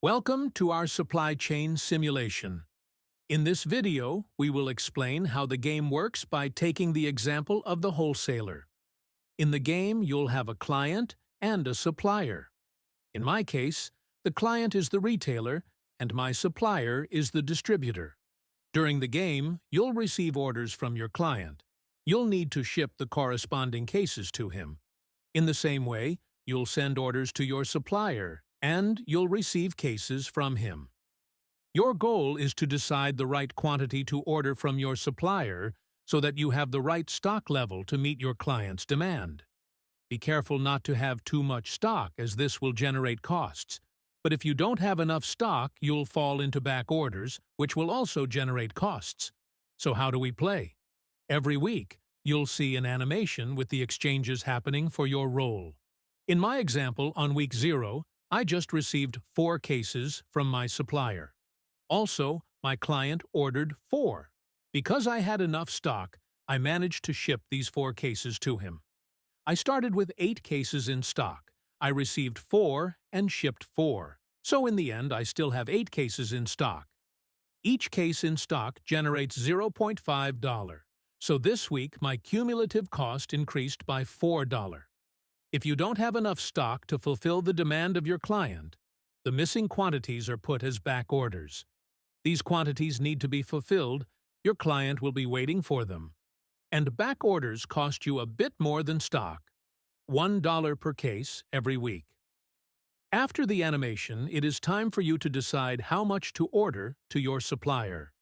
Welcome to our supply chain simulation. In this video, we will explain how the game works by taking the example of the wholesaler. In the game, you'll have a client and a supplier. In my case, the client is the retailer and my supplier is the distributor. During the game, you'll receive orders from your client. You'll need to ship the corresponding cases to him. In the same way, you'll send orders to your supplier and you'll receive cases from him. Your goal is to decide the right quantity to order from your supplier so that you have the right stock level to meet your client's demand. Be careful not to have too much stock, as this will generate costs. But if you don't have enough stock, you'll fall into back orders, which will also generate costs. So how do we play? Every week, you'll see an animation with the exchanges happening for your role. In my example, on week 0, I just received 4 cases from my supplier. Also, my client ordered 4. Because I had enough stock, I managed to ship these 4 cases to him. I started with 8 cases in stock. I received 4 and shipped 4. So in the end, I still have 8 cases in stock. Each case in stock generates $0.5. So this week, my cumulative cost increased by $4. If you don't have enough stock to fulfill the demand of your client, the missing quantities are put as back orders. These quantities need to be fulfilled. Your client will be waiting for them. And back orders cost you a bit more than stock, $1 per case every week. After the animation, it is time for you to decide how much to order to your supplier.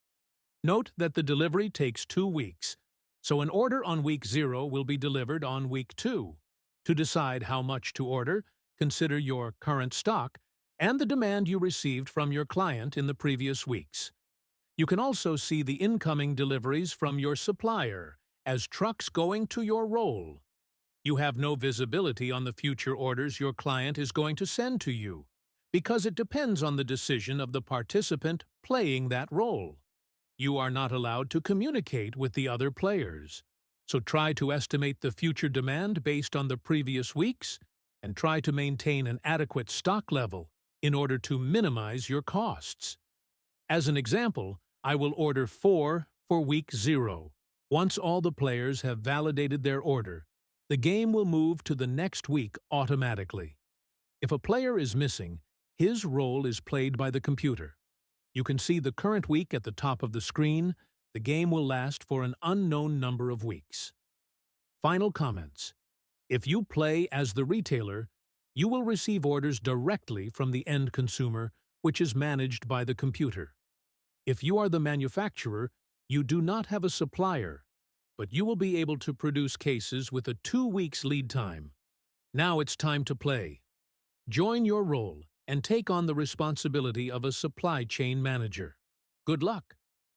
Note that the delivery takes 2 weeks, so an order on week 0 will be delivered on week 2. To decide how much to order, consider your current stock and the demand you received from your client in the previous weeks. You can also see the incoming deliveries from your supplier as trucks going to your role. You have no visibility on the future orders your client is going to send to you, because it depends on the decision of the participant playing that role. You are not allowed to communicate with the other players. So try to estimate the future demand based on the previous weeks and try to maintain an adequate stock level in order to minimize your costs. As an example, I will order 4 for week 0. Once all the players have validated their order, the game will move to the next week automatically. If a player is missing, his role is played by the computer. You can see the current week at the top of the screen. The game will last for an unknown number of weeks. Final comments. If you play as the retailer, you will receive orders directly from the end consumer, which is managed by the computer. If you are the manufacturer, you do not have a supplier, but you will be able to produce cases with a 2 weeks lead time. Now it's time to play. Join your role and take on the responsibility of a supply chain manager. Good luck!